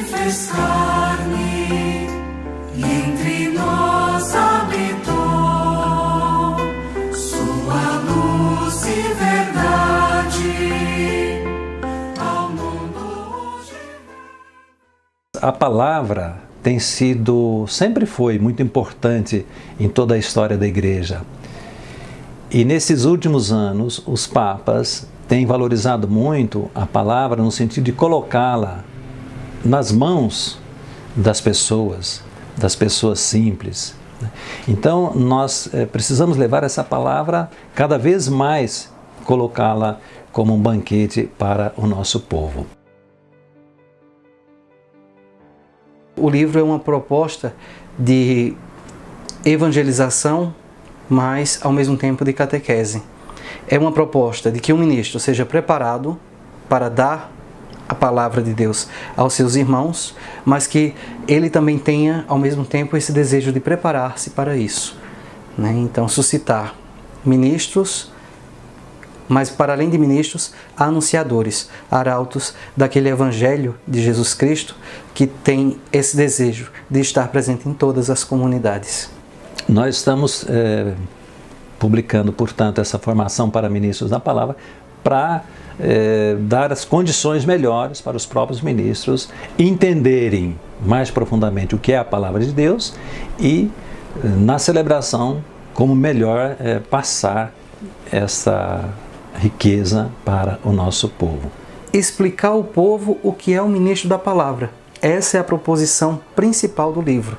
fez carne e entre nós habitou. Sua luz e verdade ao mundo hoje. A palavra tem sido, sempre foi muito importante em toda a história da Igreja. E nesses últimos anos, os papas têm valorizado muito a palavra no sentido de colocá-la nas mãos das pessoas simples. Então, nós precisamos levar essa palavra cada vez mais, colocá-la como um banquete para o nosso povo. O livro é uma proposta de evangelização, mas ao mesmo tempo de catequese. É uma proposta de que um ministro seja preparado para dar a palavra de Deus aos seus irmãos, mas que ele também tenha ao mesmo tempo esse desejo de preparar-se para isso, né? Então, suscitar ministros, mas para além de ministros, anunciadores, arautos daquele evangelho de Jesus Cristo que tem esse desejo de estar presente em todas as comunidades. Nós estamos publicando, portanto, essa formação para ministros da palavra para dar as condições melhores para os próprios ministros entenderem mais profundamente o que é a palavra de Deus e, na celebração, como melhor passar essa riqueza para o nosso povo. Explicar ao povo o que é o ministro da palavra. Essa é a proposição principal do livro.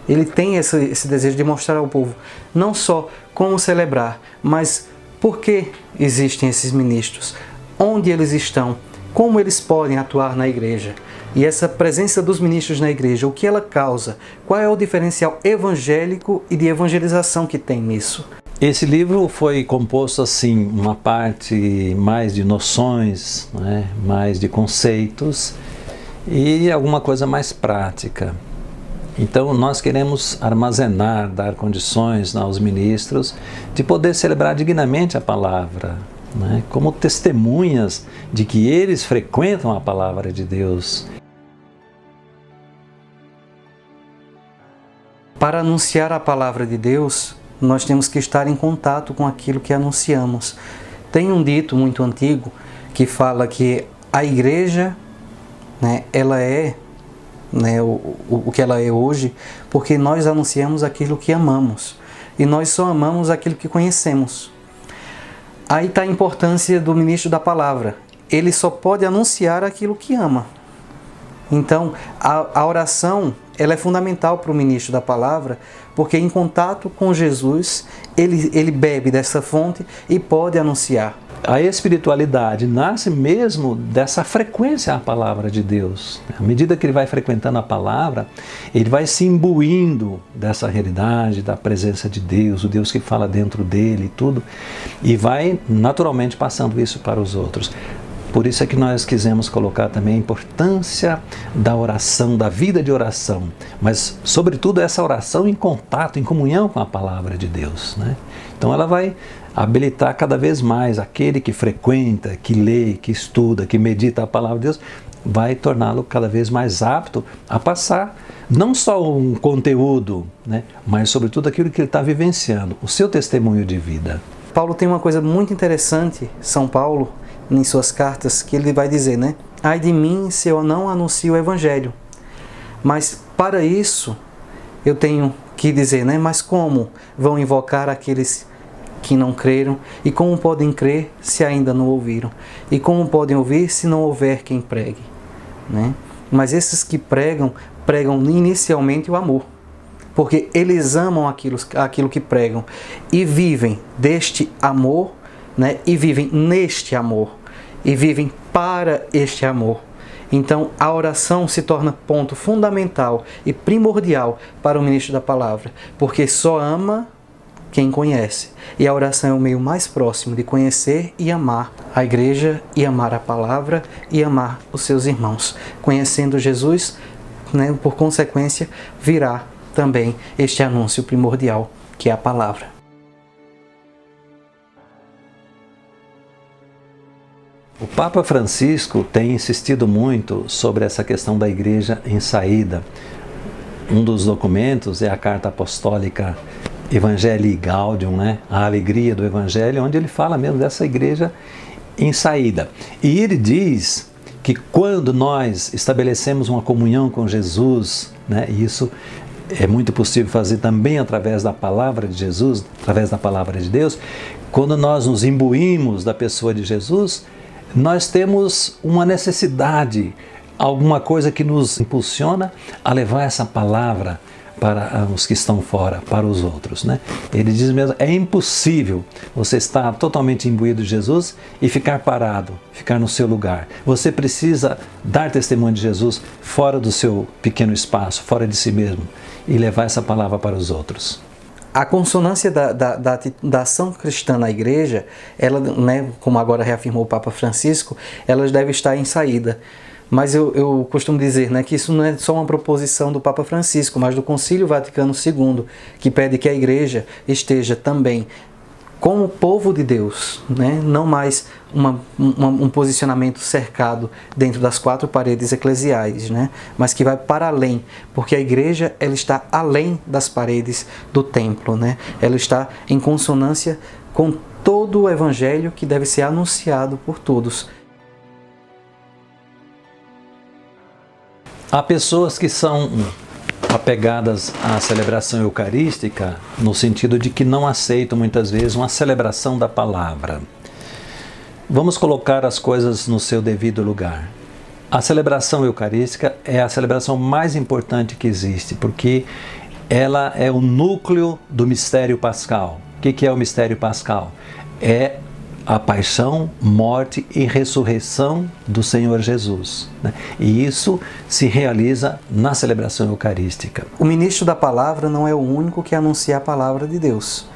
Ele tem esse desejo de mostrar ao povo não só como celebrar, mas por que existem esses ministros, onde eles estão, como eles podem atuar na igreja. E essa presença dos ministros na igreja, o que ela causa, qual é o diferencial evangélico e de evangelização que tem nisso. Esse livro foi composto assim, uma parte mais de noções, né, mais de conceitos e alguma coisa mais prática. Então nós queremos armazenar, dar condições aos ministros de poder celebrar dignamente a palavra, né, como testemunhas de que eles frequentam a palavra de Deus. Para anunciar a palavra de Deus, nós temos que estar em contato com aquilo que anunciamos. Tem um dito muito antigo que fala que a igreja, né, ela é, né, o que ela é hoje, porque nós anunciamos aquilo que amamos. E nós só amamos aquilo que conhecemos. Aí está a importância do ministro da palavra. Ele só pode anunciar aquilo que ama. Então, a oração ela é fundamental para o ministro da palavra, porque em contato com Jesus, ele bebe dessa fonte e pode anunciar. A espiritualidade nasce mesmo dessa frequência à palavra de Deus. À medida que ele vai frequentando a palavra, ele vai se imbuindo dessa realidade, da presença de Deus, o Deus que fala dentro dele e tudo, e vai naturalmente passando isso para os outros. Por isso é que nós quisemos colocar também a importância da oração, da vida de oração, mas sobretudo essa oração em contato, em comunhão com a palavra de Deus, né? Então ela vai habilitar cada vez mais aquele que frequenta, que lê, que estuda, que medita a palavra de Deus, vai torná-lo cada vez mais apto a passar não só um conteúdo, né, mas sobretudo aquilo que ele está vivenciando, o seu testemunho de vida. Paulo tem uma coisa muito interessante, São Paulo, em suas cartas, que ele vai dizer, né? Ai de mim se eu não anuncio o Evangelho. Mas para isso eu tenho que dizer, né? Mas como vão invocar aqueles que não creram? E como podem crer se ainda não ouviram? E como podem ouvir se não houver quem pregue? Né? Mas esses que pregam inicialmente o amor. Porque eles amam aquilo que pregam e vivem deste amor, né? E vivem neste amor, e vivem para este amor. Então a oração se torna ponto fundamental e primordial para o ministro da palavra, porque só ama quem conhece. E a oração é o meio mais próximo de conhecer e amar a igreja, e amar a palavra, e amar os seus irmãos. Conhecendo Jesus, né, por consequência, virá também este anúncio primordial, que é a palavra. O Papa Francisco tem insistido muito sobre essa questão da igreja em saída. Um dos documentos é a Carta Apostólica Evangelii Gaudium, né? A alegria do Evangelho, onde ele fala mesmo dessa igreja em saída. E ele diz que quando nós estabelecemos uma comunhão com Jesus, né, e isso é muito possível fazer também através da palavra de Jesus, através da palavra de Deus, quando nós nos imbuímos da pessoa de Jesus, nós temos uma necessidade, alguma coisa que nos impulsiona a levar essa palavra para os que estão fora, para os outros, né? Ele diz mesmo, é impossível você estar totalmente imbuído de Jesus e ficar parado, ficar no seu lugar. Você precisa dar testemunho de Jesus fora do seu pequeno espaço, fora de si mesmo, e levar essa palavra para os outros. A consonância da ação cristã na igreja, ela, né, como agora reafirmou o Papa Francisco, ela deve estar em saída. Mas eu costumo dizer, né, que isso não é só uma proposição do Papa Francisco, mas do Concílio Vaticano II, que pede que a igreja esteja também como povo de Deus, né? Não mais um posicionamento cercado dentro das quatro paredes eclesiais, né? Mas que vai para além, porque a igreja ela está além das paredes do templo, né? Ela está em consonância com todo o evangelho que deve ser anunciado por todos. Há pessoas que são apegadas à celebração eucarística no sentido de que não aceitam muitas vezes uma celebração da palavra. Vamos colocar as coisas no seu devido lugar. A celebração eucarística é a celebração mais importante que existe, porque ela é o núcleo do mistério pascal. O que é o mistério pascal? É a paixão, morte e ressurreição do Senhor Jesus, né? E isso se realiza na celebração eucarística. O ministro da palavra não é o único que anuncia a palavra de Deus.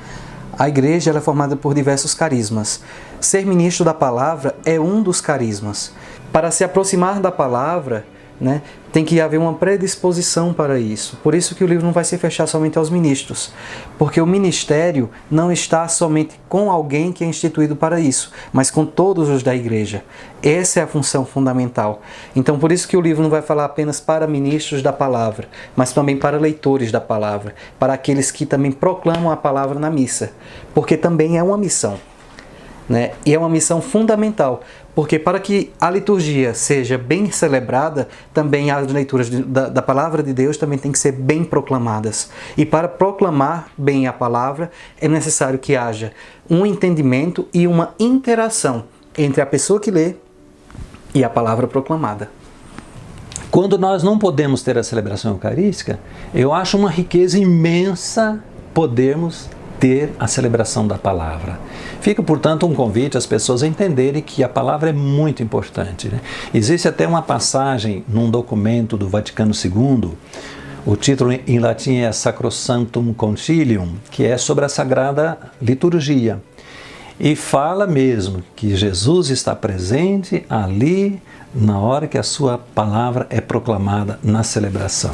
A igreja ela é formada por diversos carismas. Ser ministro da palavra é um dos carismas. Para se aproximar da palavra, né, tem que haver uma predisposição para isso. Por isso que o livro não vai se fechar somente aos ministros, porque o ministério não está somente com alguém que é instituído para isso, mas com todos os da igreja. Essa é a função fundamental. Então por isso que o livro não vai falar apenas para ministros da palavra, mas também para leitores da palavra, para aqueles que também proclamam a palavra na missa, porque também é uma missão, né? E é uma missão fundamental, porque para que a liturgia seja bem celebrada, também as leituras da palavra de Deus também têm que ser bem proclamadas. E para proclamar bem a palavra, é necessário que haja um entendimento e uma interação entre a pessoa que lê e a palavra proclamada. Quando nós não podemos ter a celebração eucarística, eu acho uma riqueza imensa podermos ter a celebração da palavra. Fica, portanto, um convite às pessoas a entenderem que a palavra é muito importante, né? Existe até uma passagem num documento do Vaticano II, o título em latim é Sacrosanctum Concilium, que é sobre a Sagrada Liturgia. E fala mesmo que Jesus está presente ali na hora que a sua palavra é proclamada na celebração.